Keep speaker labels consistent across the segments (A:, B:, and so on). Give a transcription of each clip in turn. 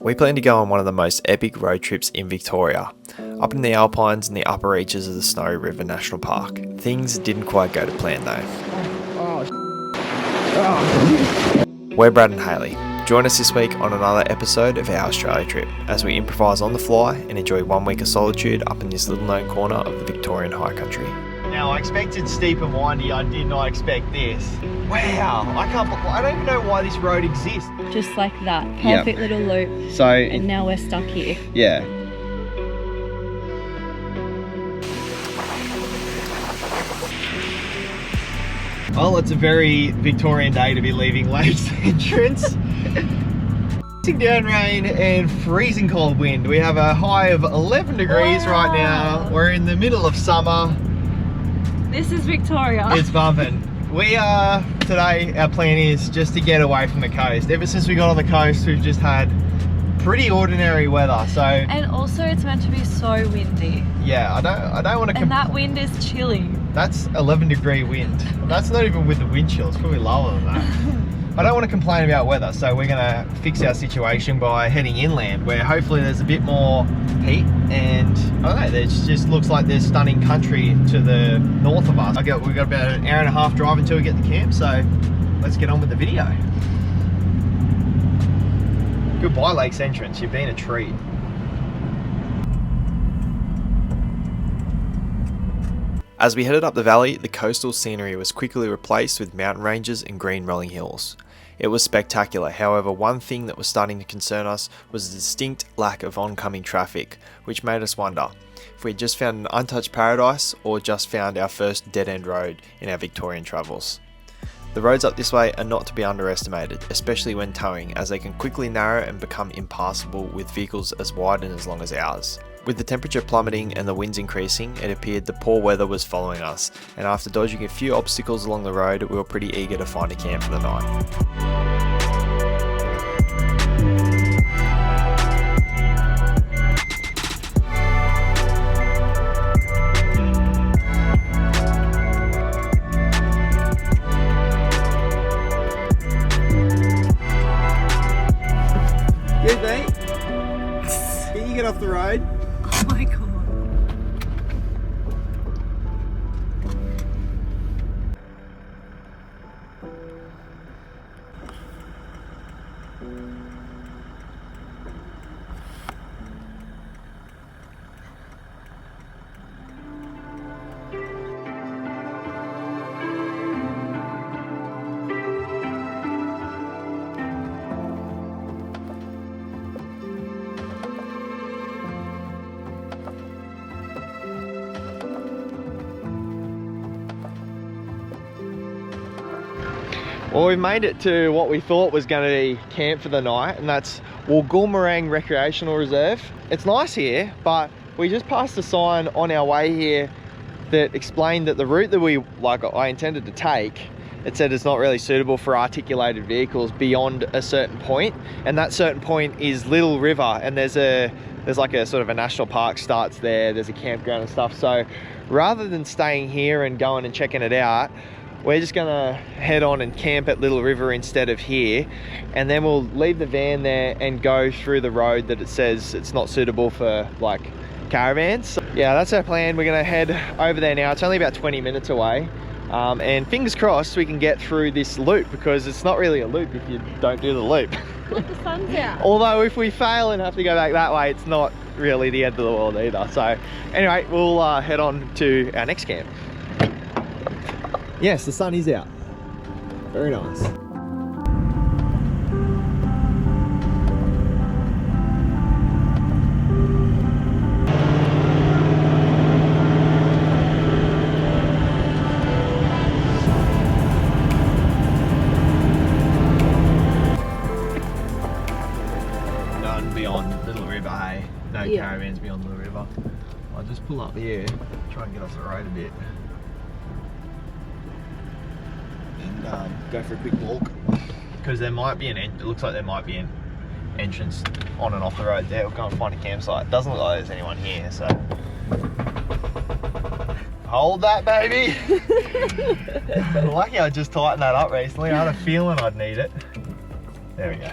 A: We plan to go on one of the most epic road trips in Victoria, up in the Alpines and the upper reaches of the Snowy River National Park. Things didn't quite go to plan though. We're Brad and Hayley. Join us this week on another episode of our Australia trip as we improvise on the fly and enjoy 1 week of solitude up in this little known corner of the Victorian high country. Now I expected steep and windy, I did not expect this. Wow, I don't even know why this road exists.
B: Just like that, perfect little loop. And now we're stuck here.
A: Yeah. Well, it's a very Victorian day to be leaving Lakes Entrance. Down rain and freezing cold wind. We have a high of 11 degrees right now. We're in the middle of summer.
B: This is Victoria. It's
A: bumping. Today our plan is just to get away from the coast. Ever since we got on the coast, we've just had pretty ordinary weather.
B: And also it's meant to be so windy.
A: Yeah, I don't want to.
B: And that wind is chilling.
A: That's 11 degree wind. That's not even with the wind chill. It's probably lower than that. I don't want to complain about weather, so we're going to fix our situation by heading inland, where hopefully there's a bit more heat, and I don't know, it just looks like there's stunning country to the north of us. We've got about an hour and a half drive until we get to camp, so let's get on with the video. Goodbye Lakes Entrance, you've been a treat. As we headed up the valley, the coastal scenery was quickly replaced with mountain ranges and green rolling hills. It was spectacular, however one thing that was starting to concern us was the distinct lack of oncoming traffic, which made us wonder if we had just found an untouched paradise or just found our first dead-end road in our Victorian travels. The roads up this way are not to be underestimated, especially when towing, as they can quickly narrow and become impassable with vehicles as wide and as long as ours. With the temperature plummeting and the winds increasing, it appeared the poor weather was following us, and after dodging a few obstacles along the road, we were pretty eager to find a camp for the night. Good mate. Can you get off the road?
B: Oh my god.
A: Well, we've made it to what we thought was going to be camp for the night, and that's Wulgulmerang Recreational Reserve. It's nice here, but we just passed a sign on our way here that explained that the route that I intended to take, it said it's not really suitable for articulated vehicles beyond a certain point, and that certain point is Little River, and there's like a sort of a national park starts there, there's a campground and stuff. So rather than staying here and going and checking it out, we're just gonna head on and camp at Little River instead of here, and then we'll leave the van there and go through the road that it says it's not suitable for like caravans. So, yeah, that's our plan. We're gonna head over there now. It's only about 20 minutes away, and fingers crossed we can get through this loop, because it's not really a loop if you don't do the loop.
B: But the sun's out.
A: Although if we fail and have to go back that way, it's not really the end of the world either. So anyway, we'll head on to our next camp. Yes, the sun is out. Very nice. None beyond Little River, hey? No caravans beyond Little River. I'll just pull up here, try and get off the road a bit. And go for a quick walk, because there might be it looks like there might be an entrance on and off the road there. We'll go and find a campsite. It doesn't look like there's anyone here, so hold that, baby. Lucky I just tightened that up recently. I had a feeling I'd need it. There we go.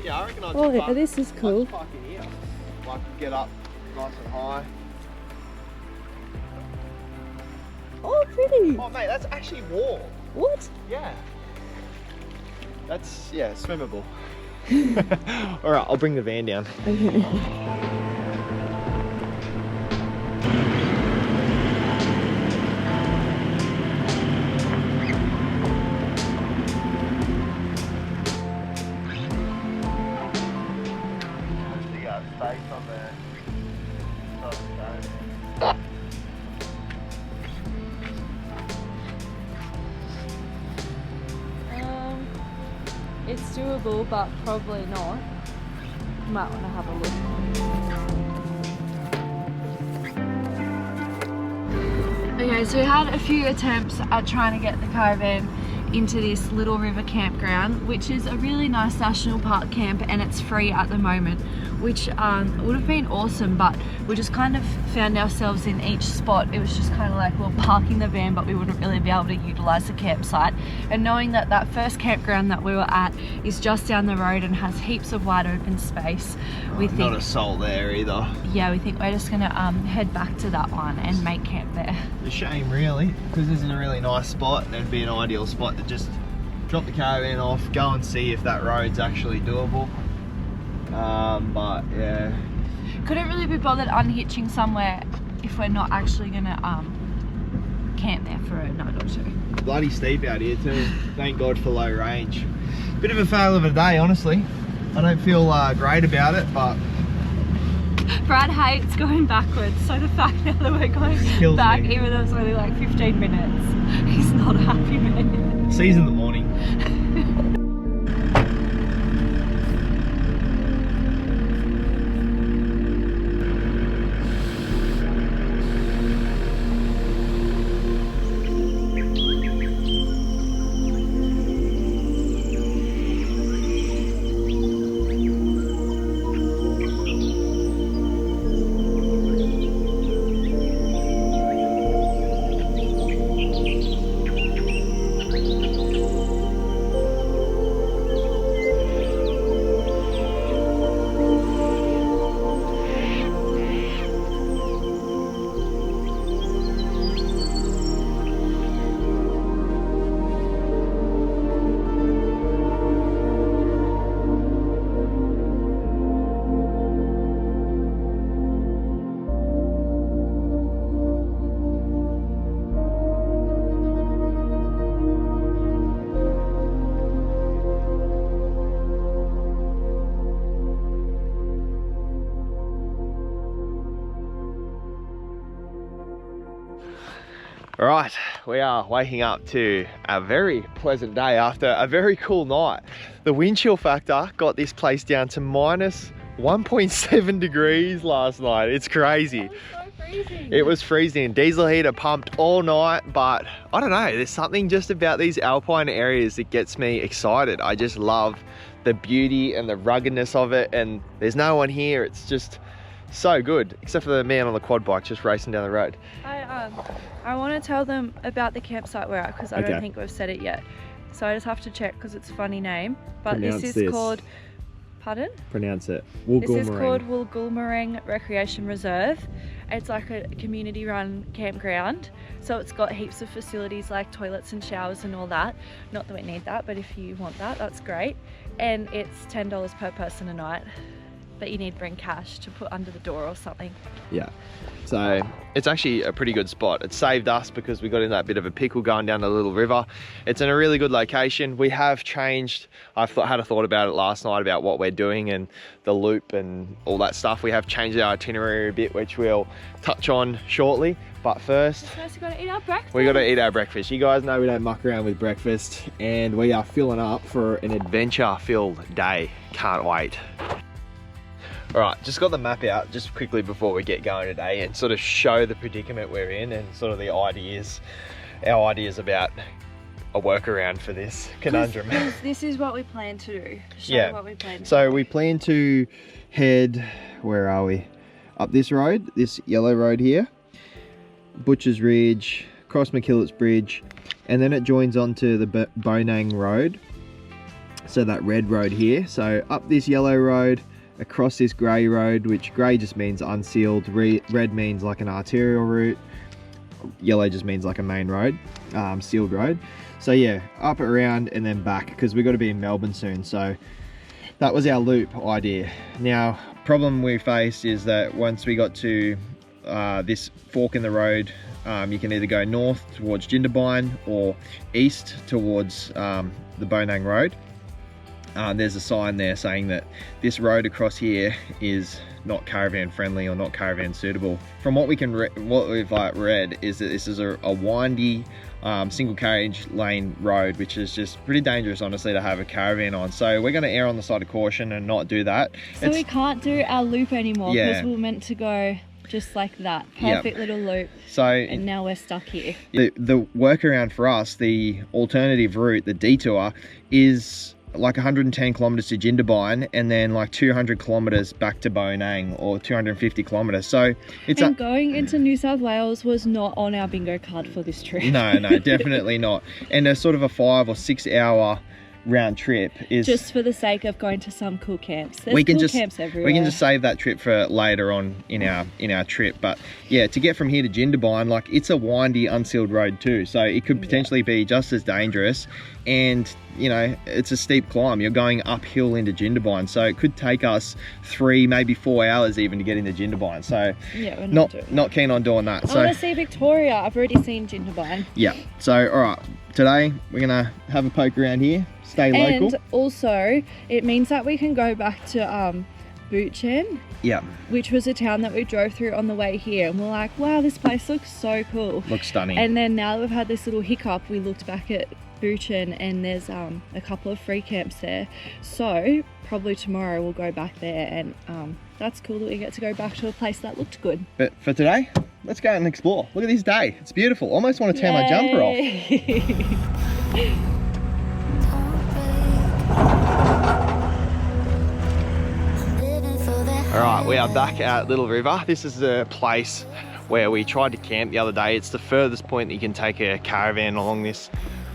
A: Yeah, I reckon I'd
B: Oh,
A: just
B: this is cool.
A: I'd park in here. Like, get up nice and high.
B: Oh, pretty.
A: Oh, mate, that's actually warm.
B: What?
A: Yeah. That's, yeah, swimmable. Alright, I'll bring the van down.
B: Okay.
A: Space on there.
B: It's doable, but probably not. Might want to have a look. Okay, so we had a few attempts at trying to get the caravan into this little river campground, which is a really nice national park camp, and it's free at the moment, which would have been awesome, but we just kind of found ourselves in each spot. It was just kind of like we're parking the van, but we wouldn't really be able to utilize the campsite. And knowing that that first campground that we were at is just down the road and has heaps of wide open space, we think,
A: not a soul there either.
B: yeah, we think we're just gonna head back to that one and make camp there.
A: It's a shame really, because this is a really nice spot and it'd be an ideal spot to just drop the caravan off, go and see if that road's actually doable. But yeah,
B: couldn't really be bothered unhitching somewhere if we're not actually gonna camp there for a night or two.
A: Bloody steep out here too. Thank God for low range. Bit of a fail of a day, honestly. I don't feel great about it, but
B: Brad hates going backwards, so the fact now that we're going back,
A: me.
B: even though it's only like 15 minutes, he's not a happy man.
A: see you in the morning. Right, we are waking up to a very pleasant day after a very cool night. The wind chill factor got this place down to minus 1.7 degrees last night. It's crazy.
B: So freezing.
A: It was freezing. Diesel heater pumped all night, but I don't know, there's something just about these alpine areas that gets me excited. I just love the beauty and the ruggedness of it, and there's no one here. It's just so good, except for the man on the quad bike just racing down the road.
B: I want to tell them about the campsite we're at, because I don't think we've said it yet. So I just have to check because it's a funny name. But this is called, pardon?
A: Pronounce it.
B: This is called Wulgulmerang Recreation Reserve. It's like a community run campground. So it's got heaps of facilities like toilets and showers and all that. Not that we need that, but if you want that, that's great. And it's $10 per person a night. But you need to bring cash to put under the door or something. Yeah.
A: So it's actually a pretty good spot. It saved us because we got in that bit of a pickle going down the little river. It's in a really good location. We have changed, I had a thought about it last night about what we're doing and the loop and all that stuff. We have changed our itinerary a bit, which we'll touch on shortly. But first
B: we gotta eat our breakfast.
A: We gotta eat our breakfast. You guys know we don't muck around with breakfast, and we are filling up for an adventure-filled day. Can't wait. All right, just got the map out just quickly before we get going today and sort of show the predicament we're in and sort of the ideas, our ideas about a workaround for this conundrum.
B: This is what we plan to do. Show what we plan to
A: so
B: do.
A: we plan to head, where are we? Up this road, this yellow road here, Butcher's Ridge, cross McKillops Bridge, and then it joins onto the Bonang Road. So that red road here, so up this yellow road, across this grey road, which grey just means unsealed, red means like an arterial route, yellow just means like a main road, sealed road. So yeah, up, around, and then back, because we've got to be in Melbourne soon. So that was our loop idea. Now, problem we faced is that once we got to this fork in the road, you can either go north towards Jindabyne or east towards the Bonang Road. There's a sign there saying that this road across here is not caravan friendly or not caravan suitable. From what we can what we've read is that this is a windy single carriage lane road, which is just pretty dangerous, honestly, to have a caravan on. So we're going to err on the side of caution and not do that.
B: So we can't do our loop anymore, because we were meant to go just like that perfect little loop, so and now we're stuck here.
A: The workaround for us, the alternative route, the detour, is like 110 kilometers to Jindabyne and then like 200 kilometers back to Bonang, or 250 kilometers. So it's
B: going into New South Wales was not on our bingo card for this trip.
A: No, definitely not. And a sort of a 5 or 6 hour round trip is
B: just for the sake of going to some cool camps. There's cool camps everywhere.
A: We can just save that trip for later on in our trip. But yeah, to get from here to Jindabyne, like, it's a windy unsealed road too, so it could potentially be just as dangerous. And you know, it's a steep climb. You're going uphill into Jindabyne, so it could take us 3, maybe 4 hours even to get into Jindabyne. So
B: yeah, we're
A: not keen on doing that.
B: I want to see Victoria. I've already seen Jindabyne.
A: Yeah. So all right, today we're gonna have a poke around here. Stay local.
B: And also, it means that we can go back to Buchan, which was a town that we drove through on the way here, and we're like, wow, this place looks so cool. Looks stunning. And then now that we've had this little hiccup, we looked back at Buchan and there's a couple of free camps there. So probably tomorrow we'll go back there, and that's cool that we get to go back to a place that looked good. But
A: for today, let's go out and explore. Look at this day. It's beautiful. Almost want to tear my jumper off. Alright, we are back at Little River. This is the place where we tried to camp the other day. It's the furthest point that you can take a caravan along this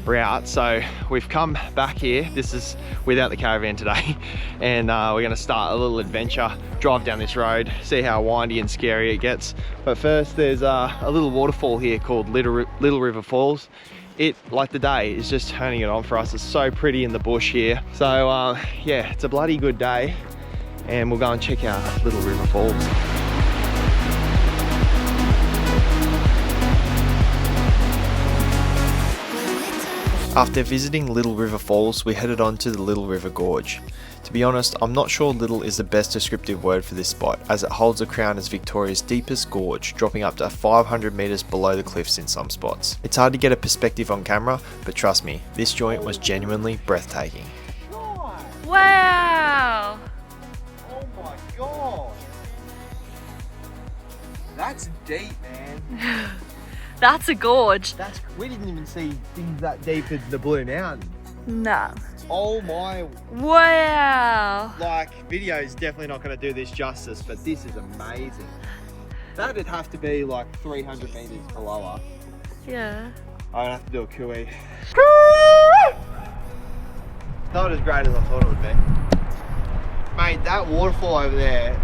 A: route. So we've come back here. This is without the caravan today. And we're going to start a little adventure, drive down this road, see how windy and scary it gets. But first, there's a little waterfall here called Little River Falls. It, like the day, is just turning it on for us. It's so pretty in the bush here. So yeah, it's a bloody good day. And we'll go and check out Little River Falls. After visiting Little River Falls, we headed on to the Little River Gorge. To be honest, I'm not sure little is the best descriptive word for this spot, as it holds the crown as Victoria's deepest gorge, dropping up to 500 metres below the cliffs in some spots. It's hard to get a perspective on camera, but trust me, this joint was genuinely breathtaking.
B: Wow!
A: God, that's deep, man.
B: That's a gorge.
A: We didn't even see things that deep in the Blue Mountain.
B: No.
A: Oh my.
B: Wow.
A: Like, video is definitely not going to do this justice, but this is amazing. That'd have to be like 300 meters below us.
B: Yeah.
A: I would have to do a cooey. Not as great as I thought it would be. Mate, that waterfall over there,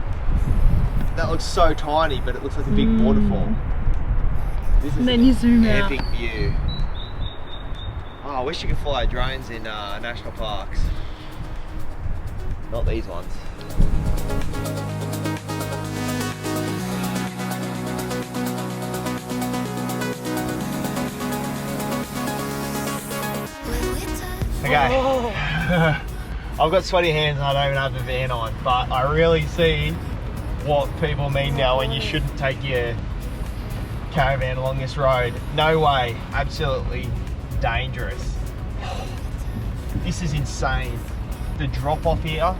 A: that looks so tiny, but it looks like a big waterfall. This is
B: then you zoom out.
A: Epic view. Oh, I wish you could fly drones in national parks. Not these ones. Okay. Oh. I've got sweaty hands and I don't even have the van on, but I really see what people mean now when you shouldn't take your caravan along this road. No way, absolutely dangerous. This is insane. The drop off here.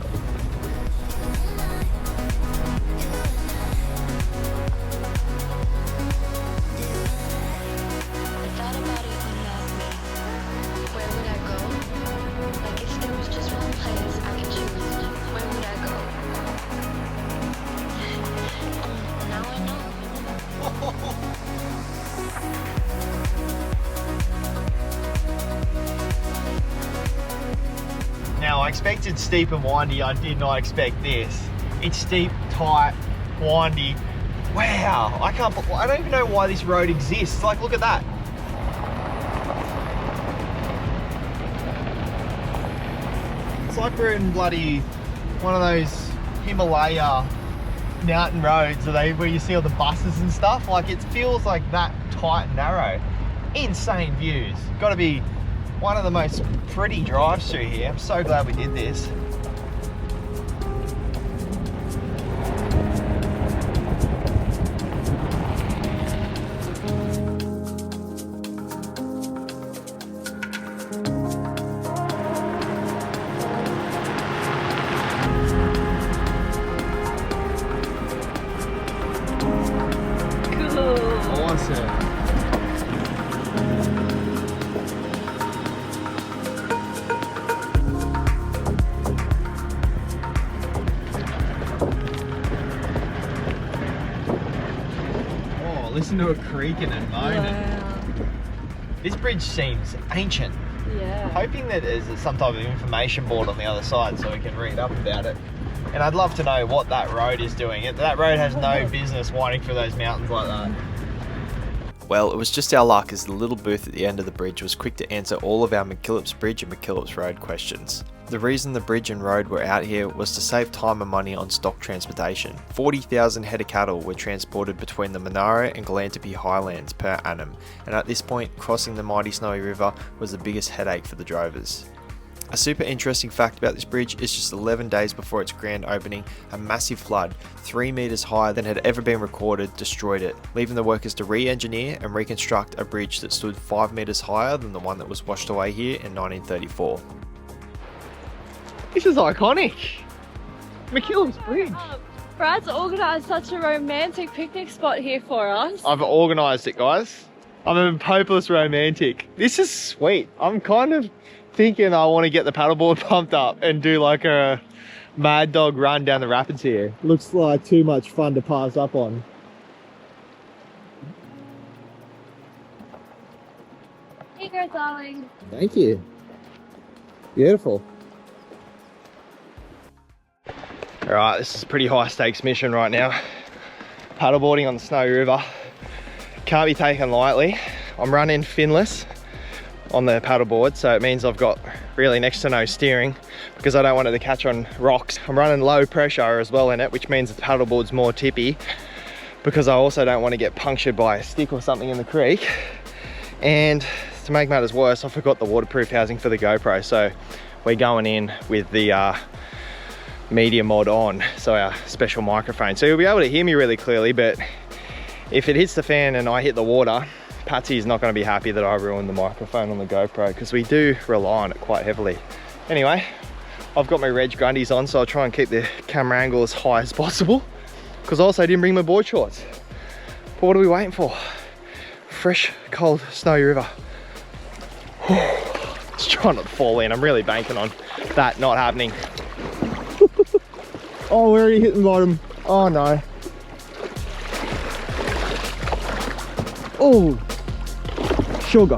A: expected steep and windy. I did not expect this. It's steep, tight, windy. Wow, I don't even know why this road exists. Like, look at that. It's like we're in bloody one of those Himalaya mountain roads where you see all the buses and stuff. Like, it feels like that tight and narrow. Insane views. Got to be one of the most pretty drives through here. I'm so glad we did this. Listen to it creaking and moaning. Wow. This bridge seems ancient. Yeah. Hoping that there's some type of information board on the other side so we can read up about it. And I'd love to know what that road is doing. That road has no business winding through those mountains like that.
C: Well, it was just our luck as the little booth at the end of the bridge was quick to answer all of our McKillops Bridge and McKillops Road questions. The reason the bridge and road were out here was to save time and money on stock transportation. 40,000 head of cattle were transported between the Monaro and Galantepe highlands per annum, and at this point, crossing the mighty Snowy River was the biggest headache for the drovers. A super interesting fact about this bridge is just 11 days before its grand opening, a massive flood, 3 metres higher than had ever been recorded, destroyed it, leaving the workers to re-engineer and reconstruct a bridge that stood 5 metres higher than the one that was washed away here in 1934.
A: This is iconic. McKillops Bridge.
B: Brad's organised such a romantic picnic spot here for us.
A: I've organised it, guys. I'm a hopeless romantic. This is sweet. I'm kind of thinking I want to get the paddleboard pumped up and do like a mad dog run down the rapids here. Looks like too much fun to pass up on.
B: Here you go, darling.
A: Thank you. Beautiful. Alright, this is a pretty high stakes mission right now. Paddleboarding on the Snowy River. Can't be taken lightly. I'm running finless on the paddleboard, so it means I've got really next to no steering because I don't want it to catch on rocks. I'm running low pressure as well in it, which means the paddleboard's more tippy because I also don't want to get punctured by a stick or something in the creek. And to make matters worse, I forgot the waterproof housing for the GoPro, so we're going in with the media mod on, so our special microphone. So you'll be able to hear me really clearly, but if it hits the fan and I hit the water, Patsy's not going to be happy that I ruined the microphone on the GoPro because we do rely on it quite heavily. Anyway, I've got my Reg Grundies on, so I'll try and keep the camera angle as high as possible because also I didn't bring my board shorts. But what are we waiting for? Fresh, cold, Snowy River. Let's try not to fall in. I'm really banking on that not happening. Oh, we're already hitting bottom. Oh no. Oh, sugar.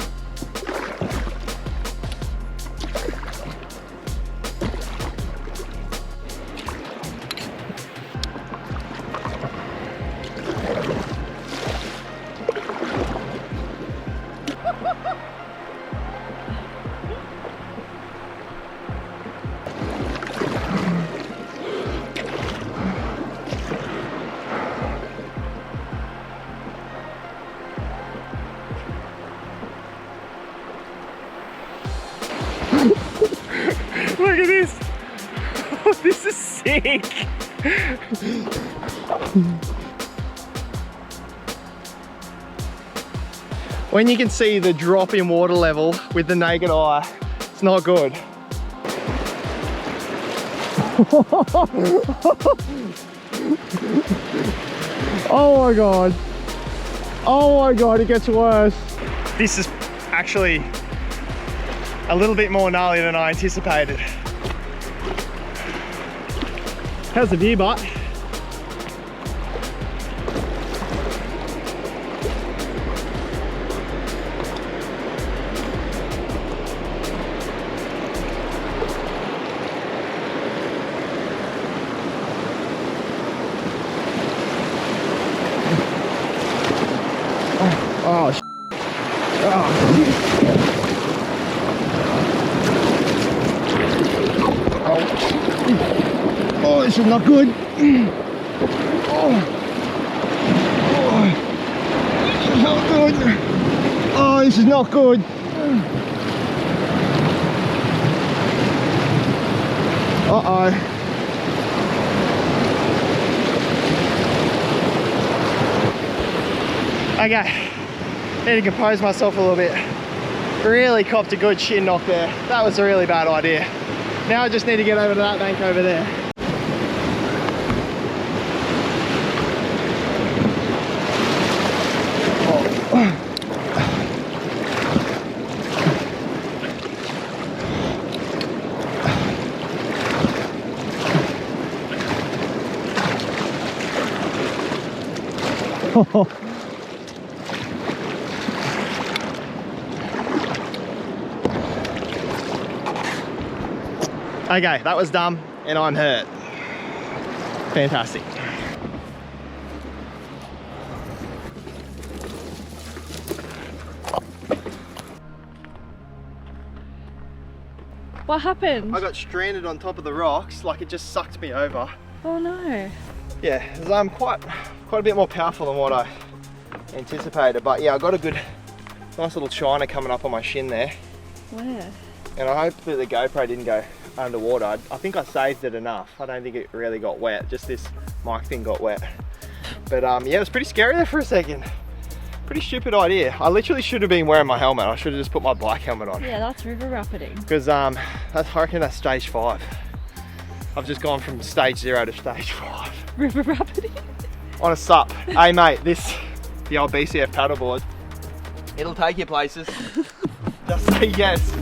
A: Look at this. Oh, this is sick. When you can see the drop in water level with the naked eye, it's not good. Oh my god. Oh my god, it gets worse. This is actually a little bit more gnarly than I anticipated. How's the view, butt? Oh, oh, this is not good. Oh, this is not good. Uh-oh. Okay, need to compose myself a little bit. Really copped a good shin knock there. That was a really bad idea. Now I just need to get over to that bank over there. Okay, that was dumb and I'm hurt. Fantastic.
B: What happened?
A: I got stranded on top of the rocks, like it just sucked me over.
B: Oh no.
A: Yeah, I'm quite a bit more powerful than what I anticipated, but yeah, I got a good, nice little shiner coming up on my shin there.
B: Where?
A: And I hope that the GoPro didn't go underwater. I think I saved it enough. I don't think it really got wet, just this mic thing got wet. But yeah, it was pretty scary there for a second. Pretty stupid idea. I literally should have been wearing my helmet. I should have just put my bike helmet on.
B: Yeah, that's river rapiding.
A: Because I reckon that's stage 5. I've just gone from stage 0 to stage 5.
B: River rapiding?
A: On a sup. Hey mate, the old BCF paddleboard, it'll take you places. Just say yes.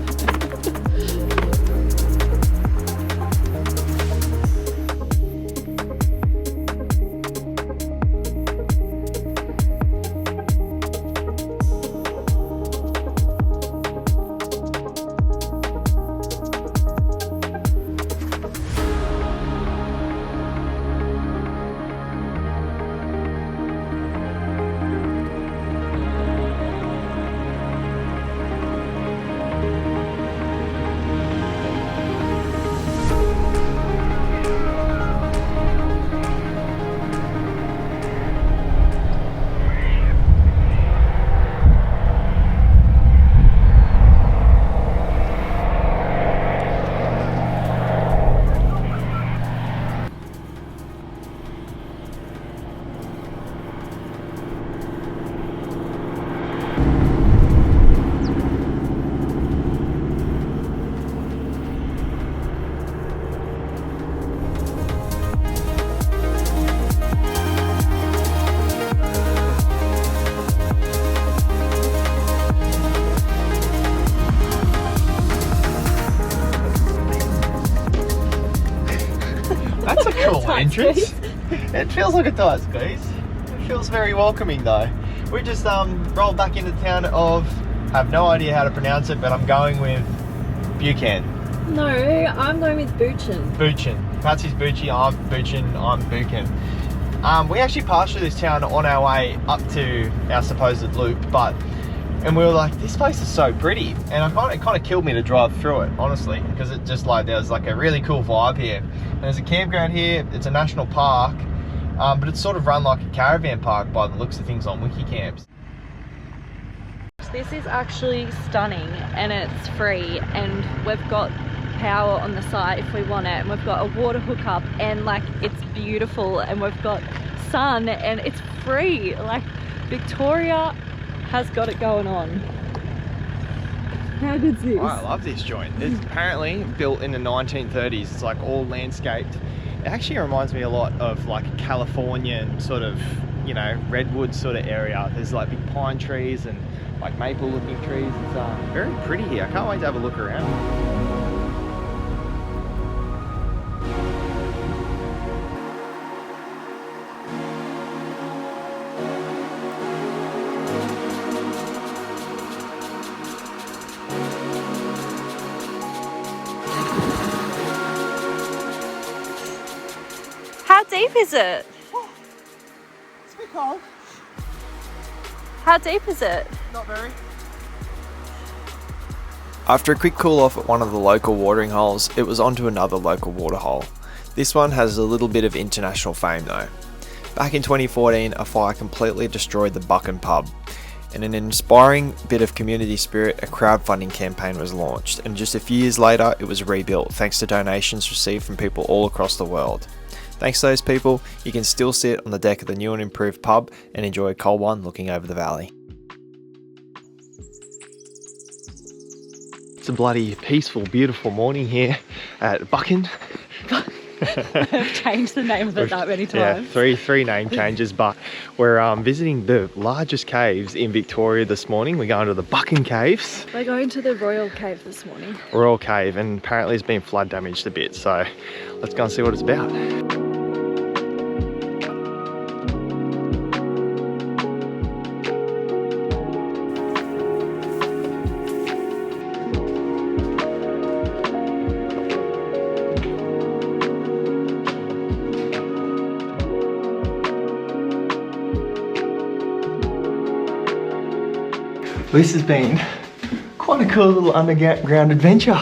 A: That's a cool entrance. It feels like a tight squeeze. It feels very welcoming though. We just rolled back into town of, have no idea how to pronounce it, but I'm going with Buchan.
B: No, I'm going with Buchan.
A: Buchan. Patsy's Buchan, I'm Buchan, I'm Buchan. We actually passed through this town on our way up to our supposed loop, and we were like, this place is so pretty, and it kind of killed me to drive through it, honestly, because it just like, there was like a really cool vibe here. And there's a campground here, it's a national park, but it's sort of run like a caravan park by the looks of things on Wikicamps.
B: This is actually stunning and it's free, and we've got power on the site if we want it, and we've got a water hookup, and like it's beautiful, and we've got sun, and it's free. Like Victoria has got it going on. How good's this?
A: I love this joint. It's apparently built in the 1930s. It's like all landscaped. It actually reminds me a lot of like a Californian sort of, you know, redwood sort of area. There's like big pine trees and like maple looking trees. It's very pretty here. I can't wait to have a look around.
B: How deep is it?
A: It's a bit cold.
B: How deep is it?
A: Not very.
C: After a quick cool off at one of the local watering holes, it was on to another local water hole. This one has a little bit of international fame though. Back in 2014, a fire completely destroyed the Buchan pub. In an inspiring bit of community spirit, a crowdfunding campaign was launched, and just a few years later it was rebuilt thanks to donations received from people all across the world. Thanks to those people, you can still sit on the deck of the new and improved pub and enjoy a cold one looking over the valley.
A: It's a bloody peaceful, beautiful morning here at Buchan.
B: I've changed the name of it that many times.
A: Yeah, three name changes, but we're visiting the largest caves in Victoria this morning. We're going to the Buchan Caves.
B: We're going to the Royal Cave this morning.
A: Royal Cave, and apparently it's been flood damaged a bit, so let's go and see what it's about. This has been quite a cool little underground adventure,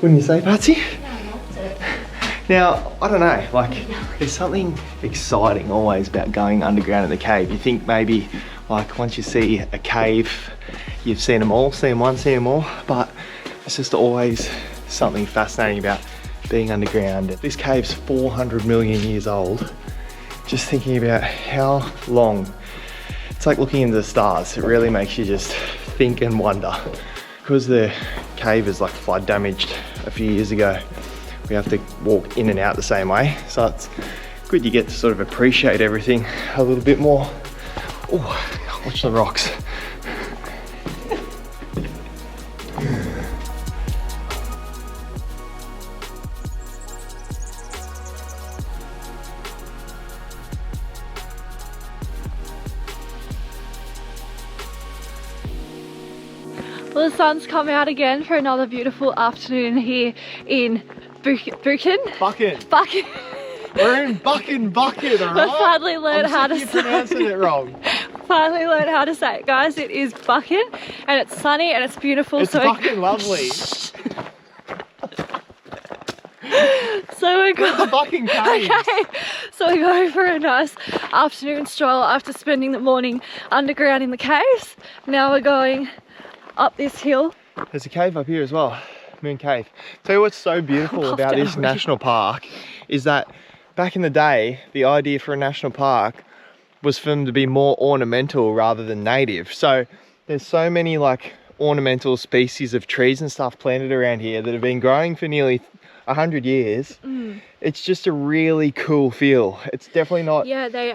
A: wouldn't you say, Patsy?
B: Yeah, I loved it.
A: Now, I don't know, like, there's something exciting always about going underground in the cave. You think maybe, like, once you see a cave, you've seen them all, seen one, seen them all, but it's just always something fascinating about being underground. This cave's 400 million years old. Just thinking about how long. It's like looking into the stars. It really makes you just think and wonder. Because the cave is like flood damaged a few years ago, we have to walk in and out the same way. So it's good you get to sort of appreciate everything a little bit more. Oh, watch the rocks.
B: Well, the sun's come out again for another beautiful afternoon here in Buchan.
A: Buchan.
B: Buchan.
A: We're in Buchan, alright?
B: We finally learned how to say it.
A: Pronouncing it wrong.
B: Finally learned how to say it, guys. It is Buchan, and it's sunny and it's beautiful.
A: It's fucking lovely.
B: So we're going
A: the Buchan Caves.
B: Okay, so we're going for a nice afternoon stroll after spending the morning underground in the caves. Now we're going up this hill.
A: There's a cave up here as well, Moon Cave. Tell you what's so beautiful about this national park is that back in the day, the idea for a national park was for them to be more ornamental rather than native. So there's so many like ornamental species of trees and stuff planted around here that have been growing for nearly 100 years. It's just a really cool feel. It's definitely not...
B: Yeah, they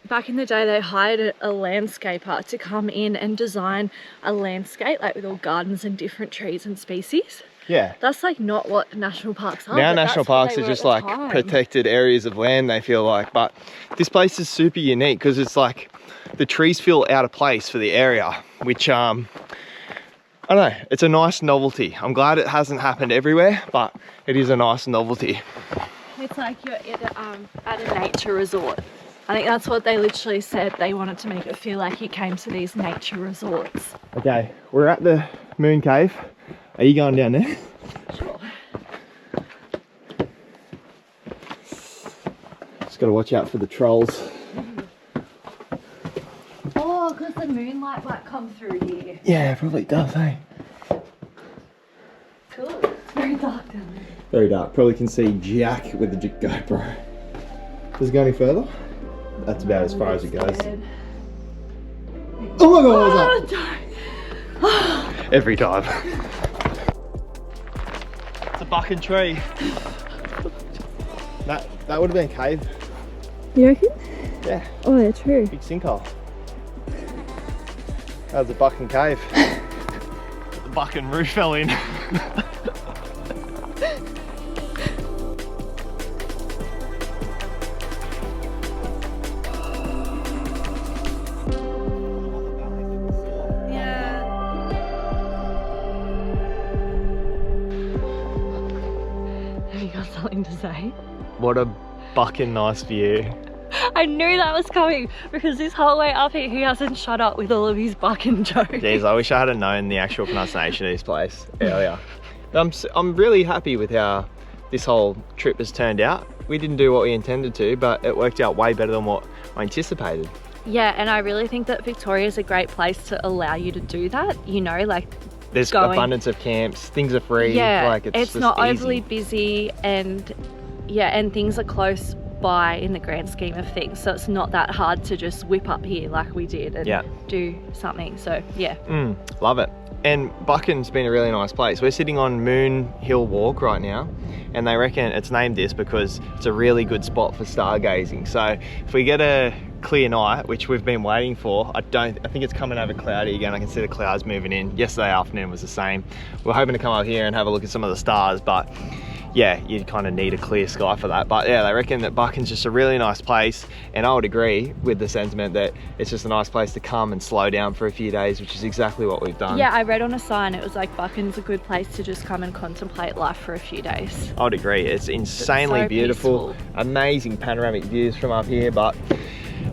B: back in the day they hired a landscaper to come in and design a landscape like with all gardens and different trees and species.
A: Yeah.
B: That's like not what national parks are.
A: Now national parks are just like protected areas of land, they feel like, but this place is super unique because it's like the trees feel out of place for the area, which I don't know, it's a nice novelty. I'm glad it hasn't happened everywhere, but it is a nice novelty.
B: It's like you're at a nature resort. I think that's what they literally said. They wanted to make it feel like you came to these nature resorts.
A: Okay, we're at the Moon Cave. Are you going down there?
B: Sure.
A: Just gotta watch out for the trolls.
B: Oh, because the moonlight might come through here.
A: Yeah, it probably does, eh?
B: Cool. It's very dark down there.
A: Very dark. Probably can see Jack with the GoPro. Does it go any further? That's about as far as it goes. Oh my god, what was that? Every time. It's a Buchan tree. That would have been a cave.
B: You reckon?
A: Yeah.
B: Oh, yeah, true.
A: Big sinkhole. That was a Buchan cave. The Buchan roof fell in.
B: Have you got something to say?
A: What a Buchan nice view.
B: I knew that was coming because this whole way up here he hasn't shut up with all of his Buchan jokes.
A: Jeez, I wish I had known the actual pronunciation of this place earlier. I'm really happy with how this whole trip has turned out. We didn't do what we intended to, but it worked out way better than what I anticipated.
B: Yeah, and I really think that Victoria is a great place to allow you to do that, you know, like
A: there's abundance of camps, things are free.
B: Yeah,
A: like
B: it's not overly busy, and yeah, and things are close by in the grand scheme of things, so it's not that hard to just whip up here like we did and do something. So yeah,
A: love it. And Buchan's been a really nice place. We're sitting on Moon Hill Walk right now, and they reckon it's named this because it's a really good spot for stargazing. So if we get a clear night, which we've been waiting for, I think it's coming over cloudy again. I can see the clouds moving in. Yesterday afternoon was the same. We're hoping to come up here and have a look at some of the stars, but yeah, you'd kind of need a clear sky for that. But yeah, they reckon that Buchan's just a really nice place, and I would agree with the sentiment that it's just a nice place to come and slow down for a few days, which is exactly what we've done.
B: Yeah, I read on a sign it was like Buchan's a good place to just come and contemplate life for a few days.
A: I would agree. It's insanely beautiful, amazing panoramic views from up here. But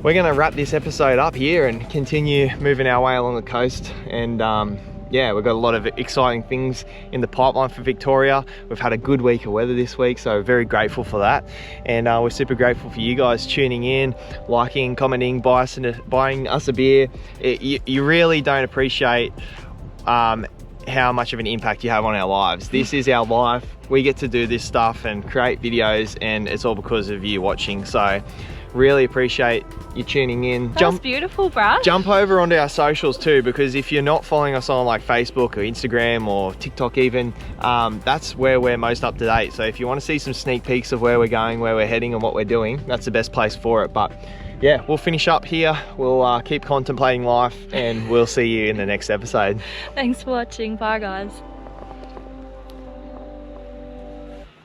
A: we're going to wrap this episode up here and continue moving our way along the coast. And yeah, we've got a lot of exciting things in the pipeline for Victoria. We've had a good week of weather this week, so very grateful for that. And we're super grateful for you guys tuning in, liking, commenting, buying us a beer. You really don't appreciate how much of an impact you have on our lives. This is our life. We get to do this stuff and create videos, and it's all because of you watching. So really appreciate you tuning in.
B: That's beautiful, bruh.
A: Jump over onto our socials too, because if you're not following us on like Facebook or Instagram or TikTok even, that's where we're most up to date. So if you want to see some sneak peeks of where we're going, where we're heading and what we're doing, that's the best place for it. But yeah, we'll finish up here. We'll keep contemplating life, and we'll see you in the next episode.
B: Thanks for watching. Bye guys.